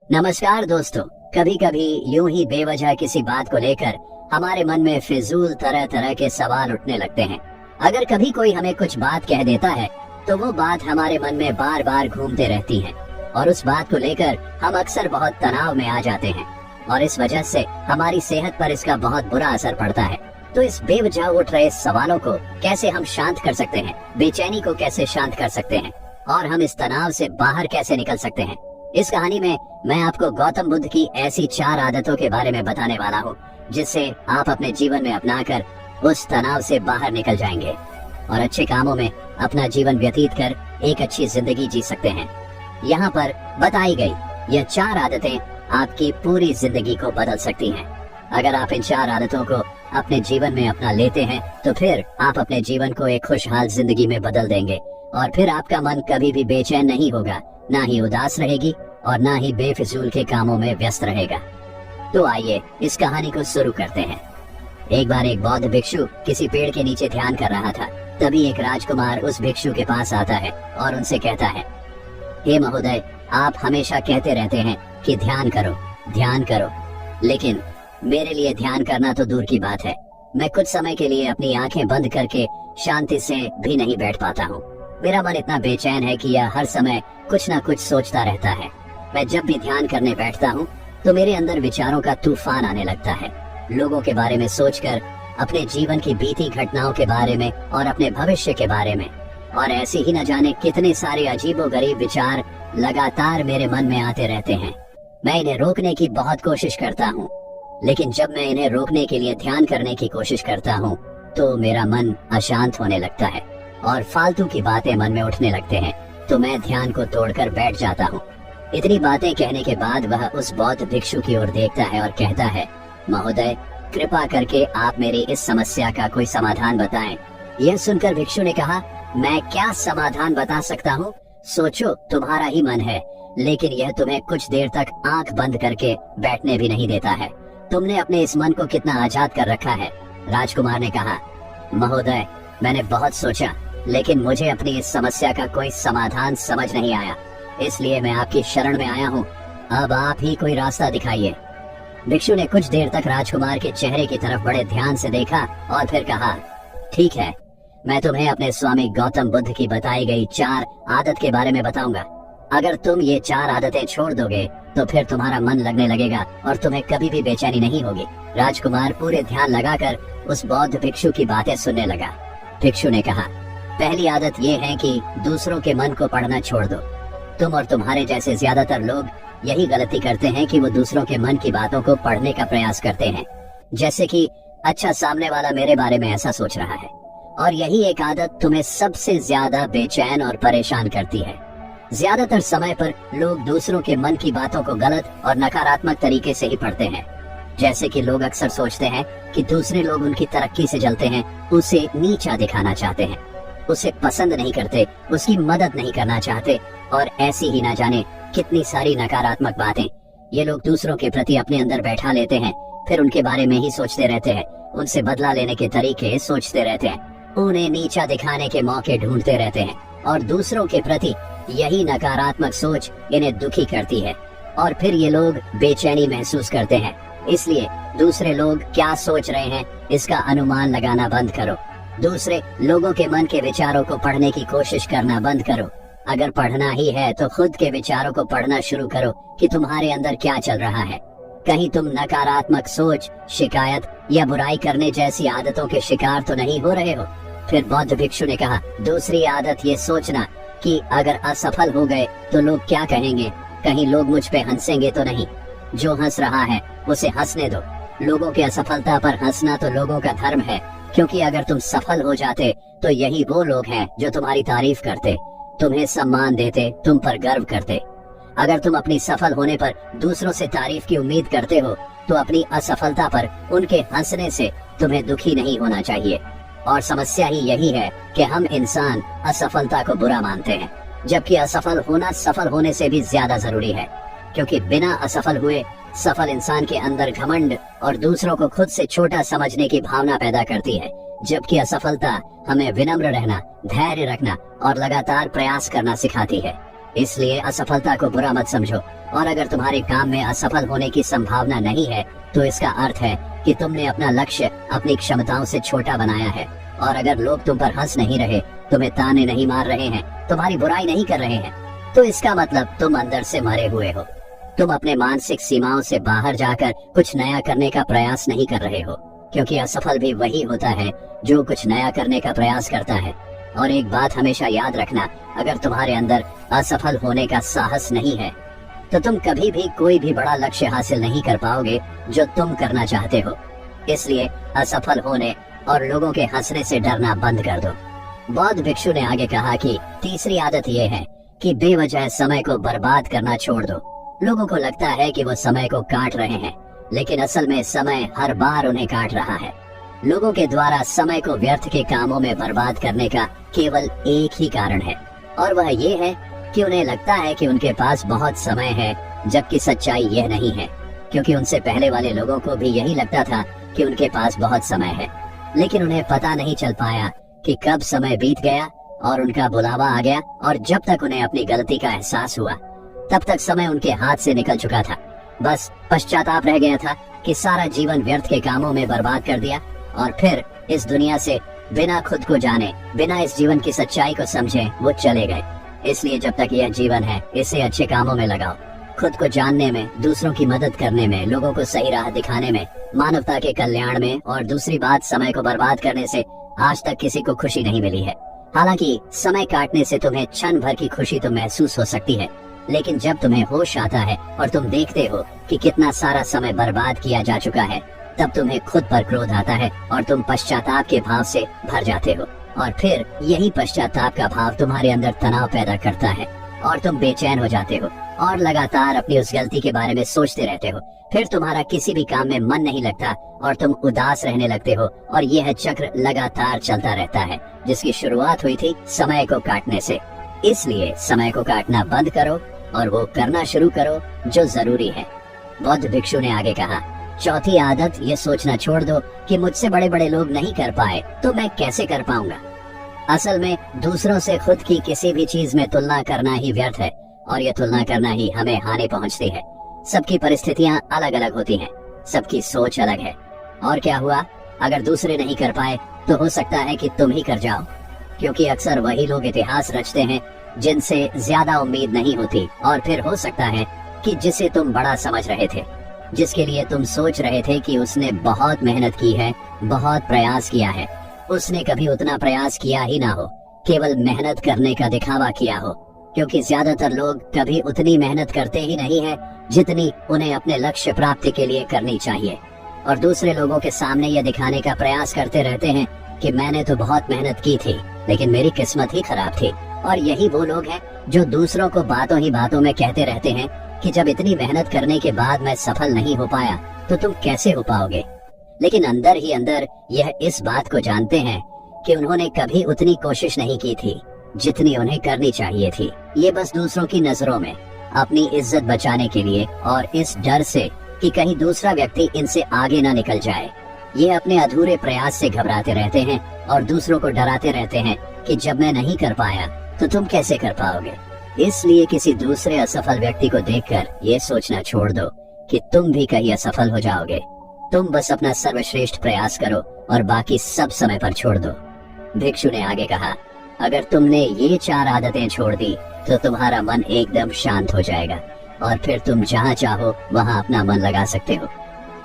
नमस्कार दोस्तों। कभी कभी यूं ही बेवजह किसी बात को लेकर हमारे मन में फिजूल तरह तरह के सवाल उठने लगते हैं। अगर कभी कोई हमें कुछ बात कह देता है तो वो बात हमारे मन में बार बार घूमते रहती है और उस बात को लेकर हम अक्सर बहुत तनाव में आ जाते हैं और इस वजह से हमारी सेहत पर इसका बहुत बुरा असर पड़ता है। तो इस बेवजह उठ रहे सवालों को कैसे हम शांत कर सकते हैं, बेचैनी को कैसे शांत कर सकते हैं और हम इस तनाव से बाहर कैसे निकल सकते हैं, इस कहानी में मैं आपको गौतम बुद्ध की ऐसी 4 आदतों के बारे में बताने वाला हूँ जिससे आप अपने जीवन में अपनाकर उस तनाव से बाहर निकल जाएंगे और अच्छे कामों में अपना जीवन व्यतीत कर एक अच्छी जिंदगी जी सकते हैं। यहाँ पर बताई गई यह 4 आदतें आपकी पूरी जिंदगी को बदल सकती हैं। अगर आप इन 4 आदतों को अपने जीवन में अपना लेते हैं तो फिर आप अपने जीवन को एक खुशहाल जिंदगी में बदल देंगे और फिर आपका मन कभी भी बेचैन नहीं होगा, ना ही उदास रहेगी और ना ही बेफिजूल के कामों में व्यस्त रहेगा। तो आइए इस कहानी को शुरू करते हैं। एक बार एक बौद्ध भिक्षु किसी पेड़ के नीचे ध्यान कर रहा था। तभी एक राजकुमार उस भिक्षु के पास आता है और उनसे कहता है, हे महोदय, आप हमेशा कहते रहते हैं कि ध्यान करो, लेकिन मेरे लिए ध्यान करना तो दूर की बात है। मैं कुछ समय के लिए अपनी आंखें बंद करके शांति से भी नहीं बैठ पाता हूँ। मेरा मन इतना बेचैन है कि यह हर समय कुछ न कुछ सोचता रहता है। मैं जब भी ध्यान करने बैठता हूँ तो मेरे अंदर विचारों का तूफान आने लगता है। लोगों के बारे में सोचकर, अपने जीवन की बीती घटनाओं के बारे में और अपने भविष्य के बारे में, और ऐसे ही न जाने कितने सारे अजीबोगरीब विचार लगातार मेरे मन में आते रहते हैं। मैं इन्हें रोकने की बहुत कोशिश करता हूँ, लेकिन जब मैं इन्हें रोकने के लिए ध्यान करने की कोशिश करता हूँ तो मेरा मन अशांत होने लगता है और फालतू की बातें मन में उठने लगते हैं, तो मैं ध्यान को तोड़कर बैठ जाता हूँ। इतनी बातें कहने के बाद वह उस बौद्ध भिक्षु की ओर देखता है और कहता है, महोदय, कृपा करके आप मेरी इस समस्या का कोई समाधान बताएं। यह सुनकर भिक्षु ने कहा, मैं क्या समाधान बता सकता हूँ? सोचो, तुम्हारा ही मन है, लेकिन यह तुम्हें कुछ देर तक आंख बंद करके बैठने भी नहीं देता है। तुमने अपने इस मन को कितना आजाद कर रखा है। राजकुमार ने कहा, महोदय, मैंने बहुत सोचा, लेकिन मुझे अपनी इस समस्या का कोई समाधान समझ नहीं आया, इसलिए मैं आपकी शरण में आया हूँ। अब आप ही कोई रास्ता दिखाइए। भिक्षु ने कुछ देर तक राजकुमार के चेहरे की तरफ बड़े ध्यान से देखा और फिर कहा, ठीक है, मैं तुम्हें अपने स्वामी गौतम बुद्ध की बताई गई 4 आदत के बारे में बताऊंगा। अगर तुम ये 4 आदतें छोड़ दोगे तो फिर तुम्हारा मन लगने लगेगा और तुम्हें कभी भी बेचैनी नहीं होगी। राजकुमार पूरे ध्यान लगाकर उस बौद्ध भिक्षु की बातें सुनने लगा। भिक्षु ने कहा, पहली आदत ये है कि दूसरों के मन को पढ़ना छोड़ दो। तुम और तुम्हारे जैसे ज्यादातर लोग यही गलती करते हैं कि वो दूसरों के मन की बातों को पढ़ने का प्रयास करते हैं, जैसे कि अच्छा, सामने वाला मेरे बारे में ऐसा सोच रहा है। और यही एक आदत तुम्हें सबसे ज्यादा बेचैन और परेशान करती है। ज्यादातर समय पर लोग दूसरों के मन की बातों को गलत और नकारात्मक तरीके से ही पढ़ते हैं। जैसे कि लोग अक्सर सोचते हैं कि दूसरे लोग उनकी तरक्की से जलते हैं, उसे नीचा दिखाना चाहते हैं, उसे पसंद नहीं करते, उसकी मदद नहीं करना चाहते और ऐसी ही ना जाने कितनी सारी नकारात्मक बातें ये लोग दूसरों के प्रति अपने अंदर बैठा लेते हैं। फिर उनके बारे में ही सोचते रहते हैं, उनसे बदला लेने के तरीके सोचते रहते हैं, उन्हें नीचा दिखाने के मौके ढूंढते रहते हैं और दूसरों के प्रति यही नकारात्मक सोच इन्हें दुखी करती है और फिर ये लोग बेचैनी महसूस करते हैं। इसलिए दूसरे लोग क्या सोच रहे हैं इसका अनुमान लगाना बंद करो। दूसरे लोगों के मन के विचारों को पढ़ने की कोशिश करना बंद करो। अगर पढ़ना ही है तो खुद के विचारों को पढ़ना शुरू करो कि तुम्हारे अंदर क्या चल रहा है। कहीं तुम नकारात्मक सोच, शिकायत या बुराई करने जैसी आदतों के शिकार तो नहीं हो रहे हो। फिर बौद्ध भिक्षु ने कहा, दूसरी आदत ये सोचना कि अगर असफल हो गए तो लोग क्या कहेंगे, कहीं लोग मुझ पे हंसेंगे तो नहीं। जो हंस रहा है उसे हंसने दो। लोगों की असफलता पर हंसना तो लोगों का धर्म है, क्योंकि अगर तुम सफल हो जाते तो यही वो लोग हैं जो तुम्हारी तारीफ करते, तुम्हें सम्मान देते, तुम पर गर्व करते। अगर तुम अपनी सफल होने पर दूसरों से तारीफ की उम्मीद करते हो तो अपनी असफलता पर उनके हंसने से तुम्हें दुखी नहीं होना चाहिए। और समस्या ही यही है कि हम इंसान असफलता को बुरा मानते हैं, जबकि असफल होना सफल होने से भी ज्यादा जरूरी है, क्योंकि बिना असफल हुए सफल इंसान के अंदर घमंड और दूसरों को खुद से छोटा समझने की भावना पैदा करती है, जबकि असफलता हमें विनम्र रहना, धैर्य रखना और लगातार प्रयास करना सिखाती है। इसलिए असफलता को बुरा मत समझो, और अगर तुम्हारे काम में असफल होने की संभावना नहीं है तो इसका अर्थ है कि तुमने अपना लक्ष्य अपनी क्षमताओं से छोटा बनाया है। और अगर लोग तुम पर हंस नहीं रहे, तुम्हें ताने नहीं मार रहे हैं, तुम्हारी बुराई नहीं कर रहे हैं, तो इसका मतलब तुम अंदर से मरे हुए हो। तुम अपने मानसिक सीमाओं से बाहर जाकर कुछ नया करने का प्रयास नहीं कर रहे हो, क्योंकि असफल भी वही होता है जो कुछ नया करने का प्रयास करता है। और एक बात हमेशा याद रखना, अगर तुम्हारे अंदर असफल होने का साहस नहीं है तो तुम कभी भी कोई भी बड़ा लक्ष्य हासिल नहीं कर पाओगे जो तुम करना चाहते हो। इसलिए असफल होने और लोगों के हंसने से डरना बंद कर दो। बौद्ध भिक्षु ने आगे कहा कि तीसरी आदत यह है कि बेवजह समय को बर्बाद करना छोड़ दो। लोगों को लगता है कि वो समय को काट रहे हैं, लेकिन असल में समय हर बार उन्हें काट रहा है। लोगों के द्वारा समय को व्यर्थ के कामों में बर्बाद करने का केवल एक ही कारण है, और वह ये है कि उन्हें लगता है कि उनके पास बहुत समय है, जबकि सच्चाई यह नहीं है। क्योंकि उनसे पहले वाले लोगों को भी यही लगता था कि उनके पास बहुत समय है, लेकिन उन्हें पता नहीं चल पाया कि कब समय बीत गया और उनका बुलावा आ गया, और जब तक उन्हें अपनी गलती का एहसास हुआ तब तक समय उनके हाथ से निकल चुका था। बस पश्चाताप रह गया था कि सारा जीवन व्यर्थ के कामों में बर्बाद कर दिया, और फिर इस दुनिया से बिना खुद को जाने, बिना इस जीवन की सच्चाई को समझे वो चले गए। इसलिए जब तक यह जीवन है, इसे अच्छे कामों में लगाओ। खुद को जानने में, दूसरों की मदद करने में, लोगों को सही राह दिखाने में, मानवता के कल्याण में, और दूसरी बात, समय को बर्बाद करने से आज तक किसी को खुशी नहीं मिली है। हालांकि समय काटने से तुम्हें क्षण भर की खुशी तो महसूस हो सकती है, लेकिन जब तुम्हें होश आता है और तुम देखते हो कि कितना सारा समय बर्बाद किया जा चुका है, तब तुम्हें खुद पर क्रोध आता है और तुम पश्चाताप के भाव से भर जाते हो। और फिर यही पश्चाताप का भाव तुम्हारे अंदर तनाव पैदा करता है और तुम बेचैन हो जाते हो और लगातार अपनी उस गलती के बारे में सोचते रहते हो। फिर तुम्हारा किसी भी काम में मन नहीं लगता और तुम उदास रहने लगते हो, और यह चक्र लगातार चलता रहता है, जिसकी शुरुआत हुई थी समय को काटने से। इसलिए समय को काटना बंद करो और वो करना शुरू करो जो जरूरी है। बौद्ध भिक्षु ने आगे कहा, चौथी आदत ये सोचना छोड़ दो कि मुझसे बड़े बड़े लोग नहीं कर पाए तो मैं कैसे कर पाऊंगा। असल में दूसरों से खुद की किसी भी चीज में तुलना करना ही व्यर्थ है, और ये तुलना करना ही हमें हानि पहुंचती है। सबकी परिस्थितियां अलग अलग होती हैं, सबकी सोच अलग है। और क्या हुआ, अगर दूसरे नहीं कर पाए तो हो सकता है कि तुम ही कर जाओ, क्योंकि अक्सर वही लोग इतिहास रचते हैं जिनसे ज्यादा उम्मीद नहीं होती। और फिर हो सकता है कि जिसे तुम बड़ा समझ रहे थे, जिसके लिए तुम सोच रहे थे कि उसने बहुत मेहनत की है, बहुत प्रयास किया है, उसने कभी उतना प्रयास किया ही ना हो, केवल मेहनत करने का दिखावा किया हो। क्योंकि ज्यादातर लोग कभी उतनी मेहनत करते ही नहीं है जितनी उन्हें अपने लक्ष्य प्राप्ति के लिए करनी चाहिए, और दूसरे लोगों के सामने यह दिखाने का प्रयास करते रहते हैं कि मैंने तो बहुत मेहनत की थी लेकिन मेरी किस्मत ही खराब थी। और यही वो लोग हैं जो दूसरों को बातों ही बातों में कहते रहते हैं कि जब इतनी मेहनत करने के बाद मैं सफल नहीं हो पाया तो तुम कैसे हो पाओगे। लेकिन अंदर ही अंदर यह इस बात को जानते हैं कि उन्होंने कभी उतनी कोशिश नहीं की थी जितनी उन्हें करनी चाहिए थी। ये बस दूसरों की नजरों में अपनी इज्जत बचाने के लिए और इस डर से कि कहीं दूसरा व्यक्ति इनसे आगे ना निकल जाए, ये अपने अधूरे प्रयास से घबराते रहते हैं और दूसरों को डराते रहते हैं कि जब मैं नहीं कर पाया तो तुम कैसे कर पाओगे। इसलिए किसी दूसरे असफल व्यक्ति को देखकर ये सोचना छोड़ दो कि तुम भी कहीं असफल हो जाओगे। तुम बस अपना सर्वश्रेष्ठ प्रयास करो और बाकी सब समय पर छोड़ दो। भिक्षु ने आगे कहा, अगर तुमने ये 4 आदतें छोड़ दी तो तुम्हारा मन एकदम शांत हो जाएगा और फिर तुम जहाँ चाहो वहाँ अपना मन लगा सकते हो।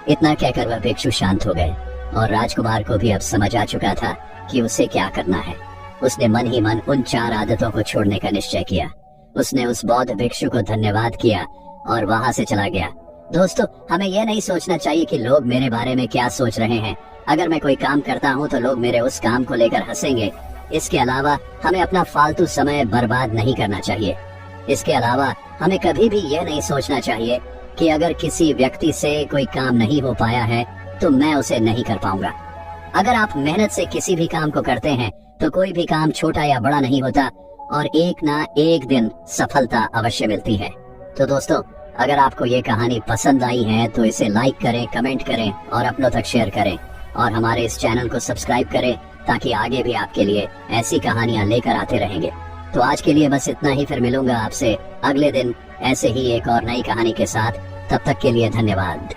इतना कहकर वह भिक्षु शांत हो गए और राजकुमार को भी अब समझ आ चुका था कि उसे क्या करना है। उसने मन ही मन उन 4 आदतों को छोड़ने का निश्चय किया। उसने उस बौद्ध भिक्षु को धन्यवाद किया और वहाँ से चला गया। दोस्तों, हमें यह नहीं सोचना चाहिए कि लोग मेरे बारे में क्या सोच रहे हैं। अगर मैं कोई काम करता हूँ तो लोग मेरे उस काम को लेकर हंसेंगे। इसके अलावा हमें अपना फालतू समय बर्बाद नहीं करना चाहिए। इसके अलावा हमें कभी भी यह नहीं सोचना चाहिए कि अगर किसी व्यक्ति से कोई काम नहीं हो पाया है तो मैं उसे नहीं कर पाऊंगा। अगर आप मेहनत से किसी भी काम को करते हैं तो कोई भी काम छोटा या बड़ा नहीं होता और एक ना एक दिन सफलता अवश्य मिलती है। तो दोस्तों, अगर आपको ये कहानी पसंद आई है तो इसे लाइक करें, कमेंट करें और अपनों तक शेयर करें, और हमारे इस चैनल को सब्सक्राइब करें ताकि आगे भी आपके लिए ऐसी कहानियां लेकर आते रहेंगे। तो आज के लिए बस इतना ही, फिर मिलूंगा आपसे अगले दिन ऐसे ही एक और नई कहानी के साथ। तब तक के लिए धन्यवाद।